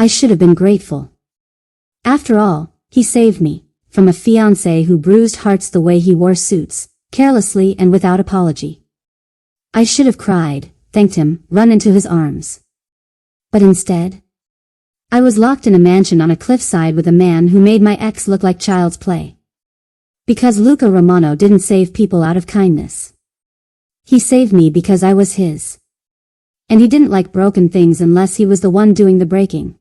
I should have been grateful. After all, he saved me from a fiancé who bruised hearts the way he wore suits, carelessly and without apology. I should have cried, thanked him, run into his arms. But instead, I was locked in a mansion on a cliffside with a man who made my ex look like child's play. Because Luca Romano didn't save people out of kindness. He saved me because I was his. And he didn't like broken things unless he was the one doing the breaking.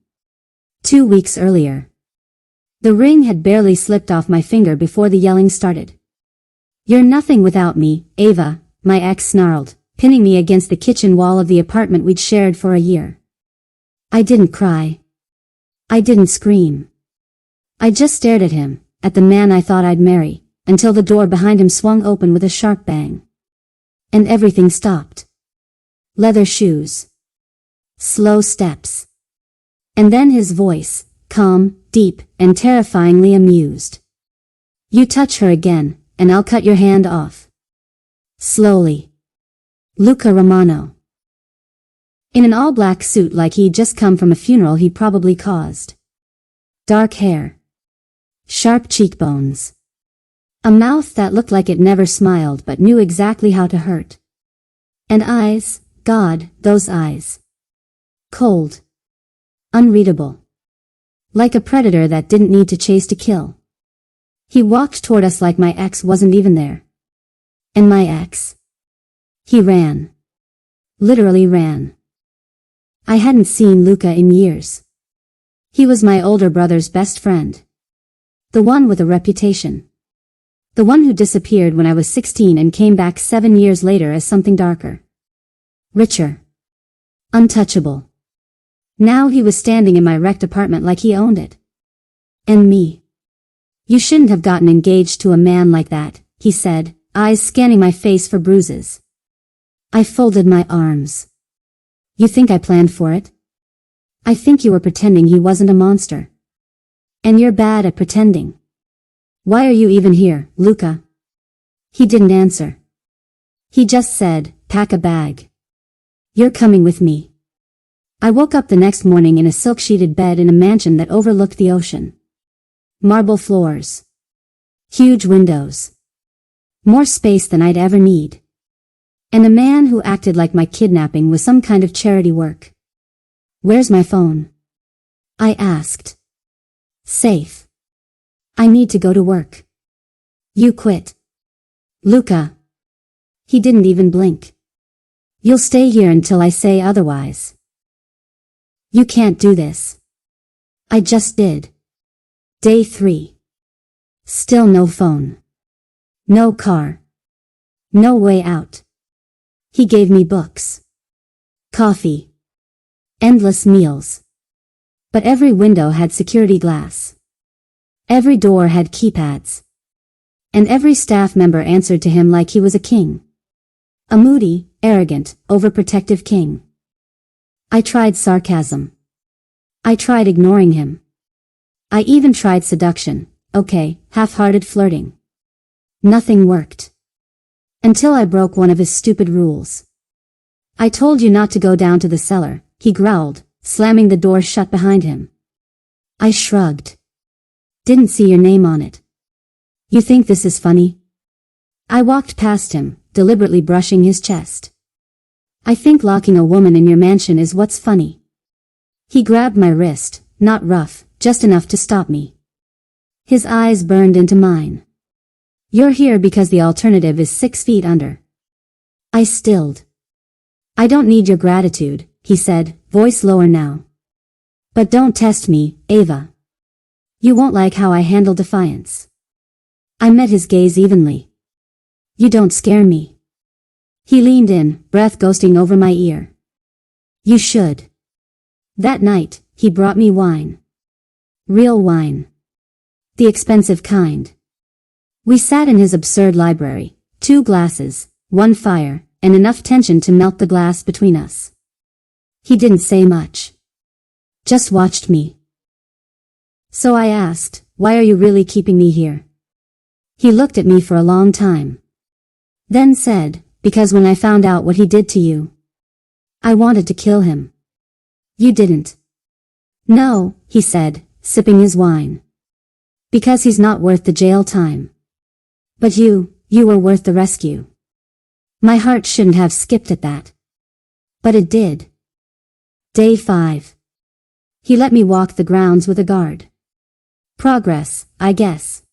2 weeks earlier, the ring had barely slipped off my finger before the yelling started. "You're nothing without me, Ava," my ex snarled, pinning me against the kitchen wall of the apartment we'd shared for a year. I didn't cry. I didn't scream. I just stared at him, at the man I thought I'd marry, until the door behind him swung open with a sharp bang. And everything stopped. Leather shoes. Slow steps. And then his voice, calm, deep, and terrifyingly amused. "You touch her again, and I'll cut your hand off." Slowly. Luca Romano. In an all-black suit like he'd just come from a funeral he probably caused. Dark hair. Sharp cheekbones. A mouth that looked like it never smiled but knew exactly how to hurt. And eyes, God, those eyes. Cold. Unreadable. Like a predator that didn't need to chase to kill. He walked toward us like my ex wasn't even there. And my ex? He ran. Literally ran. I hadn't seen Luca in years. He was my older brother's best friend. The one with a reputation. The one who disappeared when I was 16 and came back 7 years later as something darker. Richer. Untouchable. Now he was standing in my wrecked apartment like he owned it. And me. "You shouldn't have gotten engaged to a man like that," he said, eyes scanning my face for bruises. I folded my arms. "You think I planned for it? I think you were pretending he wasn't a monster. And you're bad at pretending. Why are you even here, Luca?" He didn't answer. He just said, "Pack a bag. You're coming with me." I woke up the next morning in a silk-sheeted bed in a mansion that overlooked the ocean. Marble floors. Huge windows. More space than I'd ever need. And a man who acted like my kidnapping was some kind of charity work. "Where's my phone?" I asked. "Safe. I need to go to work." "You quit." "Luca." He didn't even blink. "You'll stay here until I say otherwise." "You can't do this." I just did. Day 3. Still no phone. No car. No way out. He gave me books. Coffee. Endless meals. But every window had security glass. Every door had keypads. And every staff member answered to him like he was a king. A moody, arrogant, overprotective king. I tried sarcasm. I tried ignoring him. I even tried seduction, okay, half-hearted flirting. Nothing worked. Until I broke one of his stupid rules. "I told you not to go down to the cellar," he growled, slamming the door shut behind him. I shrugged. "Didn't see your name on it. You think this is funny?" I walked past him, deliberately brushing his chest. "I think locking a woman in your mansion is what's funny." He grabbed my wrist, not rough, just enough to stop me. His eyes burned into mine. "You're here because the alternative is 6 feet under." I stilled. "I don't need your gratitude," he said, voice lower now. "But don't test me, Ava. You won't like how I handle defiance." I met his gaze evenly. "You don't scare me." He leaned in, breath ghosting over my ear. "You should." That night, he brought me wine. Real wine. The expensive kind. We sat in his absurd library, 2 glasses, 1 fire, and enough tension to melt the glass between us. He didn't say much. Just watched me. So I asked, "Why are you really keeping me here?" He looked at me for a long time. Then said, "Because when I found out what he did to you, I wanted to kill him." "You didn't." No, he said, sipping his wine. Because he's not worth the jail time. But you were worth the rescue. My heart shouldn't have skipped at that. But it did. Day 5. He let me walk the grounds with a guard. Progress, I guess.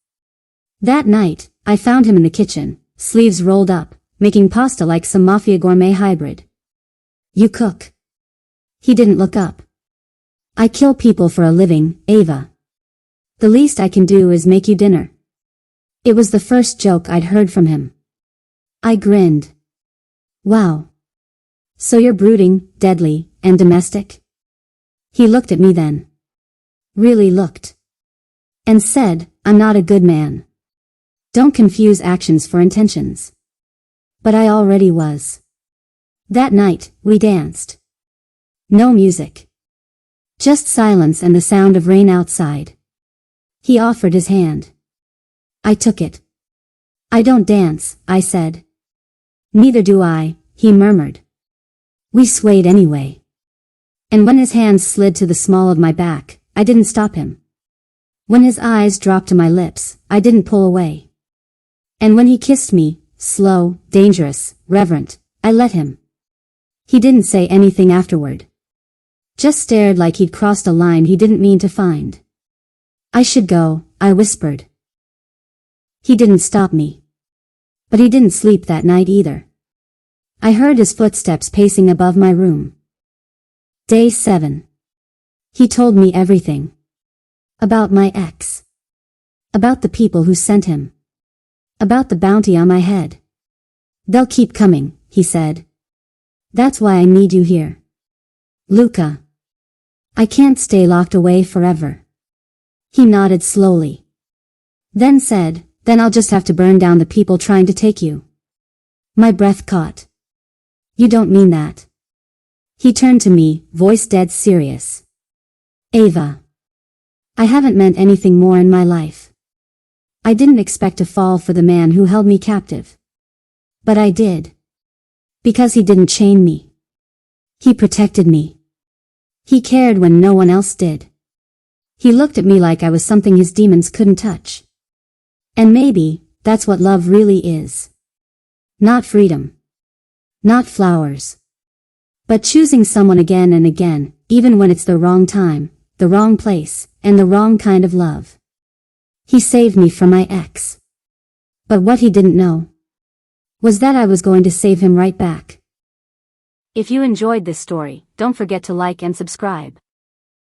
That night, I found him in the kitchen, sleeves rolled up, making pasta like some mafia gourmet hybrid. You cook? He didn't look up. I kill people for a living, Ava. The least I can do is make you dinner. It was the first joke I'd heard from him. I grinned. Wow. So you're brooding, deadly, and domestic? He looked at me then. Really looked. And said, I'm not a good man. Don't confuse actions for intentions. But I already was. That night, we danced. No music. Just silence and the sound of rain outside. He offered his hand. I took it. I don't dance, I said. Neither do I, he murmured. We swayed anyway. And when his hands slid to the small of my back, I didn't stop him. When his eyes dropped to my lips, I didn't pull away. And when he kissed me, slow, dangerous, reverent, I let him. He didn't say anything afterward. Just stared like he'd crossed a line he didn't mean to find. I should go, I whispered. He didn't stop me. But he didn't sleep that night either. I heard his footsteps pacing above my room. Day 7. He told me everything. About my ex. About the people who sent him. About the bounty on my head. They'll keep coming, he said. That's why I need you here. Luca. I can't stay locked away forever. He nodded slowly. Then said, then I'll just have to burn down the people trying to take you. My breath caught. You don't mean that. He turned to me, voice dead serious. Ava. I haven't meant anything more in my life. I didn't expect to fall for the man who held me captive. But I did. Because he didn't chain me. He protected me. He cared when no one else did. He looked at me like I was something his demons couldn't touch. And maybe, that's what love really is. Not freedom. Not flowers. But choosing someone again and again, even when it's the wrong time, the wrong place, and the wrong kind of love. He saved me from my ex. But what he didn't know was that I was going to save him right back. If you enjoyed this story, don't forget to like and subscribe.